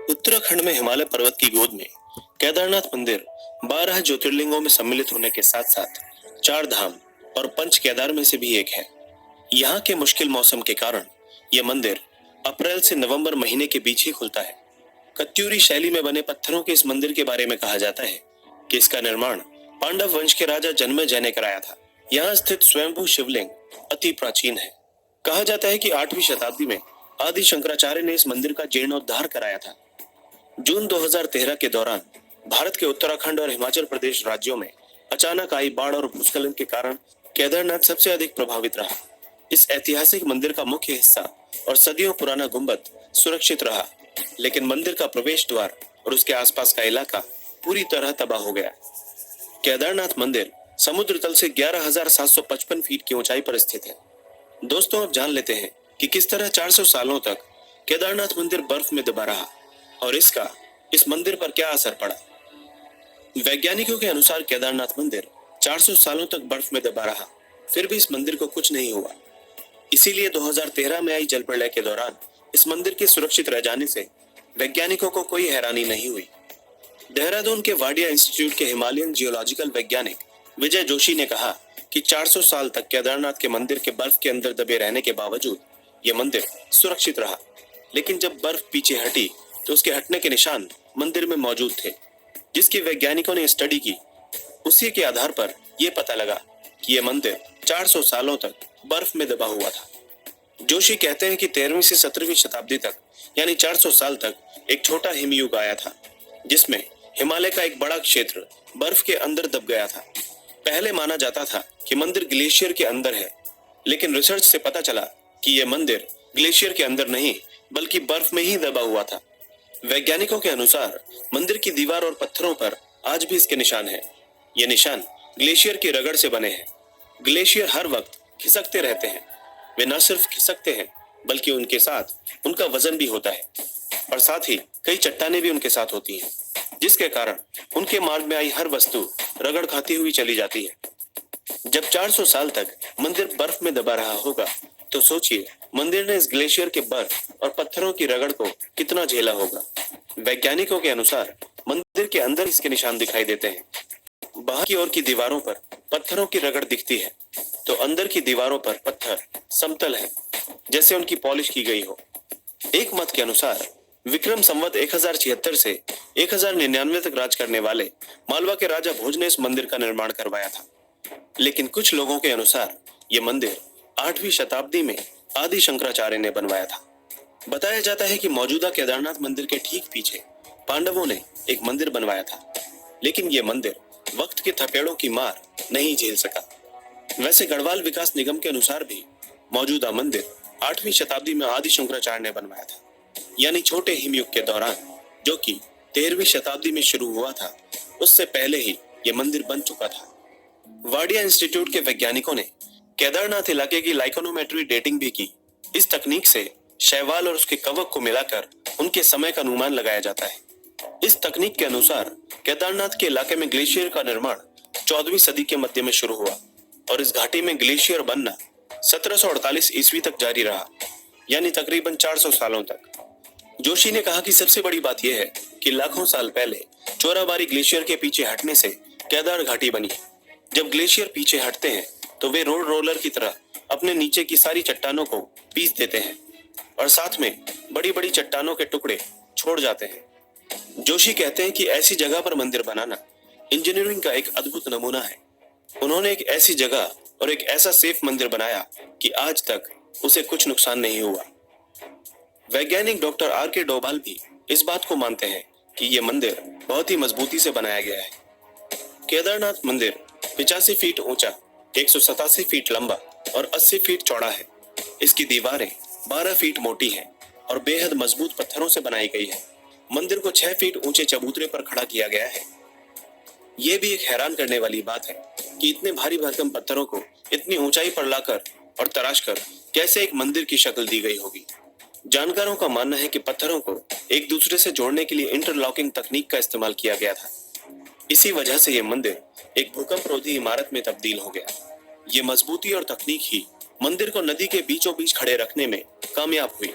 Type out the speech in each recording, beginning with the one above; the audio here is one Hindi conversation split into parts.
उत्तराखंड में हिमालय पर्वत की गोद में केदारनाथ मंदिर 12 ज्योतिर्लिंगों में सम्मिलित होने के साथ साथ 4 धाम और पंच केदार में से भी एक है। यहाँ के मुश्किल मौसम के कारण यह मंदिर अप्रैल से नवंबर महीने के बीच ही खुलता है। कत्यूरी शैली में बने पत्थरों के इस मंदिर के बारे में कहा जाता है कि इसका निर्माण पांडव वंश के राजा जन्मेजय ने कराया था। यहाँ स्थित स्वयंभू शिवलिंग अति प्राचीन है। कहा जाता है कि 8वीं शताब्दी में आदि शंकराचार्य ने इस मंदिर का जीर्णोद्धार कराया था। जून 2013 के दौरान भारत के उत्तराखंड और हिमाचल प्रदेश राज्यों में अचानक आई बाढ़ और भूस्खलन के कारण केदारनाथ सबसे अधिक प्रभावित रहा। इस ऐतिहासिक मंदिर का मुख्य हिस्सा और सदियों पुराना गुंबद सुरक्षित रहा, लेकिन मंदिर का प्रवेश द्वार और उसके आसपास का इलाका पूरी तरह तबाह हो गया। केदारनाथ मंदिर समुद्र तल से 11,755 फीट की ऊंचाई पर स्थित है। दोस्तों, अब जान लेते हैं कि किस तरह 400 सालों तक केदारनाथ मंदिर बर्फ में दबा रहा और इसका इस मंदिर पर क्या असर पड़ा। वैज्ञानिकों के अनुसार केदारनाथ मंदिर 400 सालों तक बर्फ में दबा रहा, फिर भी इस मंदिर को कुछ नहीं हुआ। इसीलिए 2013 में आई जल प्रलय के दौरान इस मंदिर के सुरक्षित रह जाने से वैज्ञानिकों को कोई हैरानी नहीं हुई। देहरादून के वाडिया इंस्टीट्यूट के हिमालयन जियोलॉजिकल वैज्ञानिक विजय जोशी ने कहा कि 400 साल तक केदारनाथ के मंदिर के बर्फ के अंदर दबे रहने के बावजूद यह मंदिर सुरक्षित रहा, लेकिन जब बर्फ पीछे हटी तो उसके हटने के निशान मंदिर में मौजूद थे, जिसकी वैज्ञानिकों ने स्टडी की। उसी के आधार पर यह पता लगा कि यह मंदिर 400 सालों तक बर्फ में दबा हुआ था। जोशी कहते हैं कि 13वीं से 17वीं शताब्दी तक यानी 400 साल तक एक छोटा हिमयुग आया था, जिसमें हिमालय का एक बड़ा क्षेत्र बर्फ के अंदर दब गया था। पहले माना जाता था कि मंदिर ग्लेशियर के अंदर है, लेकिन रिसर्च से पता चला कि यह मंदिर ग्लेशियर के अंदर नहीं बल्कि बर्फ में ही दबा हुआ था। वैज्ञानिकों के अनुसार मंदिर की दीवार और पत्थरों पर आज भी इसके निशान हैं। ये निशान ग्लेशियर की रगड़ से बने हैं। ग्लेशियर हर वक्त खिसकते रहते हैं। वे न सिर्फ खिसकते हैं बल्कि उनके साथ उनका वजन भी होता है और साथ ही कई चट्टानें भी उनके साथ होती हैं, जिसके कारण उनके मार्ग में आई हर वस्तु रगड़ खाती हुई चली जाती है। जब 400 साल तक मंदिर बर्फ में दबा रहा होगा तो सोचिए मंदिर ने इस ग्लेशियर के बर्फ और पत्थरों की रगड़ को कितना झेला होगा। वैज्ञानिकों के अनुसार मंदिर के अंदर इसके निशान दिखाई देते हैं। बाहर की ओर की दीवारों पर पत्थरों की रगड़ दिखती है, तो अंदर की दीवारों पर पत्थर समतल है, जैसे उनकी पॉलिश की गई हो। एक मत के अनुसार विक्रम संवत 1076 से 1099 तक राज करने वाले मालवा के राजा भोज ने इस मंदिर का निर्माण करवाया था, लेकिन कुछ लोगों के अनुसार यह मंदिर 8वीं शताब्दी में आदि शंकराचार्य ने बनवाया था। बताया जाता है कि मौजूदा केदारनाथ मंदिर के ठीक पीछे पांडवों ने एक मंदिर बनवाया था, लेकिन यह मंदिर वक्त के थपेड़ों की मार नहीं झेल सका। वैसे गढ़वाल विकास निगम के अनुसार भी मौजूदा मंदिर 8वीं शताब्दी में आदि शंकराचार्य ने बनवाया था, यानी छोटे हिमयुग के दौरान, जो कि 13वीं शताब्दी में शुरू हुआ था, उससे पहले ही यह मंदिर बन चुका था। वाडिया इंस्टीट्यूट के वैज्ञानिकों ने केदारनाथ इलाके की लाइकोनोमेट्री डेटिंग भी की। इस तकनीक से शैवाल और उसके कवक को मिलाकर उनके समय का अनुमान लगाया जाता है। इस तकनीक के अनुसार केदारनाथ के इलाके में ग्लेशियर का निर्माण 14वीं सदी के मध्य में शुरू हुआ और इस घाटी में ग्लेशियर बनना 1748 ईस्वी तक जारी रहा, यानी तकरीबन 400 सालों तक। जोशी ने कहा कि सबसे बड़ी बात यह है कि लाखों साल पहले चोराबारी ग्लेशियर के पीछे हटने से केदार घाटी बनी। जब ग्लेशियर पीछे हटते हैं तो वे रोड रोलर की तरह अपने नीचे की सारी चट्टानों को पीस देते हैं और साथ में बड़ी बड़ी चट्टानों के टुकड़े छोड़ जाते हैं। जोशी कहते हैं कि ऐसी जगह पर मंदिर बनाना इंजीनियरिंग का एक अद्भुत नमूना है। उन्होंने एक ऐसी जगह और एक ऐसा सेफ मंदिर बनाया कि आज तक उसे कुछ नुकसान नहीं हुआ। वैज्ञानिक डॉक्टर R.K. डोभाल भी इस बात को मानते हैं कि यह मंदिर बहुत ही मजबूती से बनाया गया है। केदारनाथ मंदिर 85 फीट ऊंचा, 187 फीट लंबा और 80 फीट चौड़ा है। इसकी दीवारें 12 फीट मोटी हैं और बेहद मजबूत पत्थरों से बनाई गई है। मंदिर को 6 फीट ऊंचे चबूतरे पर खड़ा किया गया है। यह भी एक हैरान करने वाली बात है कि इतने भारी भरकम पत्थरों को इतनी ऊंचाई पर लाकर और तराशकर कैसे एक मंदिर की शक्ल दी गई होगी। जानकारों का मानना है कि पत्थरों को एक दूसरे से जोड़ने के लिए इंटरलॉकिंग तकनीक का इस्तेमाल किया गया था। इसी वजह से यह मंदिर एक भूकंपरोधी इमारत में तब्दील हो गया। ये मजबूती और तकनीक ही मंदिर को नदी के बीचों बीच खड़े रखने में कामयाब हुई।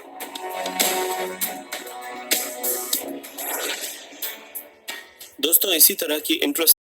दोस्तों इसी तरह की इंटरेस्ट